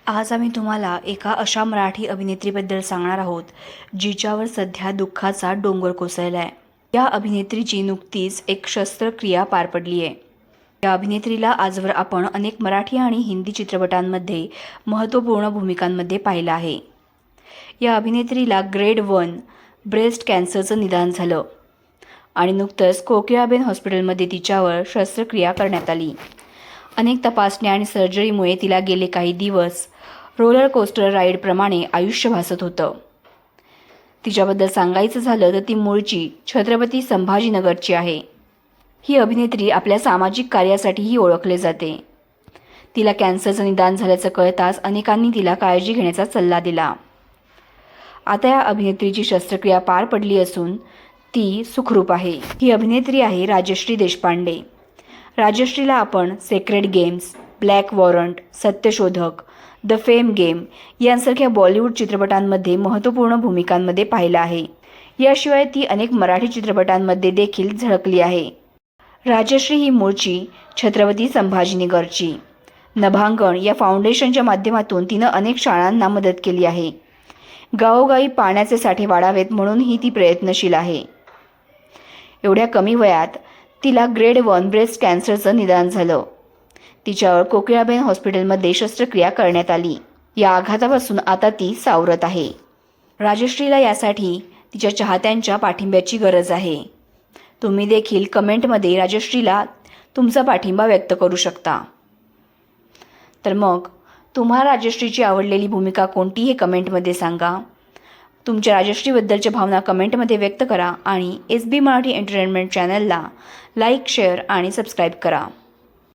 आज आम्ही तुम्हाला एका अशा मराठी अभिनेत्रीबद्दल सांगणार आहोत जिच्यावर सध्या दुःखाचा डोंगर कोसळला आहे। या अभिनेत्रीची नुकतीच एक शस्त्रक्रिया पार पडली आहे। या अभिनेत्रीला आजवर आपण अनेक मराठी आणि हिंदी चित्रपटांमध्ये महत्त्वपूर्ण भूमिकांमध्ये पाहिलं आहे। या अभिनेत्रीला ग्रेड 1 ब्रेस्ट कॅन्सरचं निदान झालं आणि नुकतंच कोकिळाबेन हॉस्पिटलमध्ये तिच्यावर शस्त्रक्रिया करण्यात आली। अनेक तपासण्या आणि सर्जरीमुळे तिला गेले काही दिवस रोलर कोस्टर राईडप्रमाणे आयुष्य भासत होतं। तिच्याबद्दल सांगायचं झालं तर ती मूळची छत्रपती संभाजीनगरची आहे। ही अभिनेत्री आपल्या सामाजिक कार्यासाठीही ओळखले जाते। तिला कॅन्सरचं निदान झाल्याचं कळताच अनेकांनी तिला काळजी घेण्याचा सल्ला दिला। आता या अभिनेत्रीची शस्त्रक्रिया पार पडली असून ती सुखरूप आहे। ही अभिनेत्री आहे राजश्री देशपांडे। राजश्रीला आपण सेक्रेड गेम्स, ब्लॅक वॉरंट, सत्यशोधक, द फेम गेम यांसारख्या बॉलिवूड चित्रपटांमध्ये महत्त्वपूर्ण भूमिकांमध्ये पाहिलं आहे। याशिवाय ती अनेक मराठी चित्रपटांमध्ये देखील झळकली आहे। राजश्री ही मूळची छत्रपती संभाजीनगरची। नभांगण या फाउंडेशनच्या माध्यमातून तिनं अनेक शाळांना मदत केली आहे। गावोगावी पाण्याचे साठे वाढावेत म्हणूनही ती प्रयत्नशील आहे। एवढ्या कमी वयात तिला ग्रेड 1 ब्रेस्ट कॅन्सरचं निदान झालं। तिच्यावर कोकिळाबेन हॉस्पिटलमध्ये शस्त्रक्रिया करण्यात आली। या आघातापासून आता ती सावरत आहे। राजश्रीला यासाठी तिच्या चाहत्यांच्या पाठिंब्याची गरज आहे। तुम्ही देखील कमेंटमध्ये राजश्रीला तुमचा पाठिंबा व्यक्त करू शकता। तर मग तुम्हाला राजश्रीची आवडलेली भूमिका कोणती हे कमेंटमध्ये सांगा। तुमच्या राजश्रीबद्दलच्या भावना कमेंटमध्ये व्यक्त करा आणि SB मराठी एंटरटेनमेंट चॅनलला लाईक, शेअर आणि सबस्क्राईब करा।